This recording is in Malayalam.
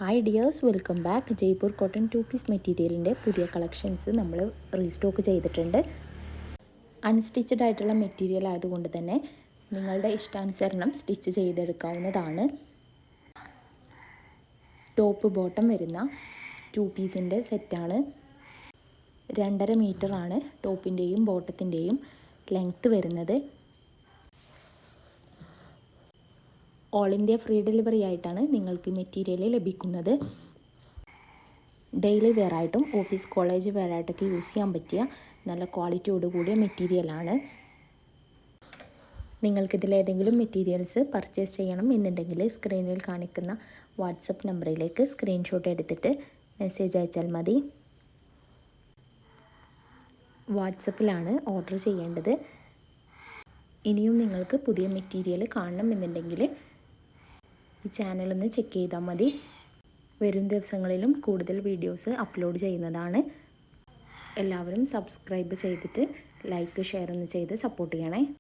Hi dears, welcome back. Jaipur cotton 2 piece മെറ്റീരിയലിൻ്റെ പുതിയ കളക്ഷൻസ് നമ്മൾ റീസ്റ്റോക്ക് ചെയ്തിട്ടുണ്ട്. അൺസ്റ്റിച്ചഡ് ആയിട്ടുള്ള മെറ്റീരിയൽ ആയതുകൊണ്ട് തന്നെ നിങ്ങളുടെ ഇഷ്ടാനുസരണം സ്റ്റിച്ച് ചെയ്തെടുക്കാവുന്നതാണ്. ടോപ്പ് ബോട്ടം വരുന്ന 2 പീസിൻ്റെ സെറ്റാണ്. 2.5 മീറ്ററാണ് ടോപ്പിൻ്റെയും ബോട്ടത്തിൻ്റെയും ലെങ്ത്ത് വരുന്നത്. ഓൾ ഇന്ത്യ ഫ്രീ ഡെലിവറി ആയിട്ടാണ് നിങ്ങൾക്ക് മെറ്റീരിയൽ ലഭിക്കുന്നത്. ഡെയിലി വെയർ ആയിട്ടും ഓഫീസ് കോളേജ് വെയർ ആയിട്ടൊക്കെ യൂസ് ചെയ്യാൻ പറ്റിയ നല്ല ക്വാളിറ്റിയോട് കൂടിയ മെറ്റീരിയലാണ്. നിങ്ങൾക്കിതിലേതെങ്കിലും മെറ്റീരിയൽസ് പർച്ചേസ് ചെയ്യണം എന്നുണ്ടെങ്കിൽ സ്ക്രീനിൽ കാണിക്കുന്ന വാട്സപ്പ് നമ്പറിലേക്ക് സ്ക്രീൻഷോട്ട് എടുത്തിട്ട് മെസ്സേജ് അയച്ചാൽ മതി. വാട്സപ്പിലാണ് ഓർഡർ ചെയ്യേണ്ടത്. ഇനിയും നിങ്ങൾക്ക് പുതിയ മെറ്റീരിയൽ കാണണം എന്നുണ്ടെങ്കിൽ ഈ ചാനലൊന്ന് ചെക്ക് ചെയ്താൽ മതി. വരും ദിവസങ്ങളിലും കൂടുതൽ വീഡിയോസ് അപ്ലോഡ് ചെയ്യുന്നതാണ്. എല്ലാവരും സബ്സ്ക്രൈബ് ചെയ്തിട്ട് ലൈക്ക് ഷെയർ ഒന്ന് ചെയ്ത് സപ്പോർട്ട് ചെയ്യണേ.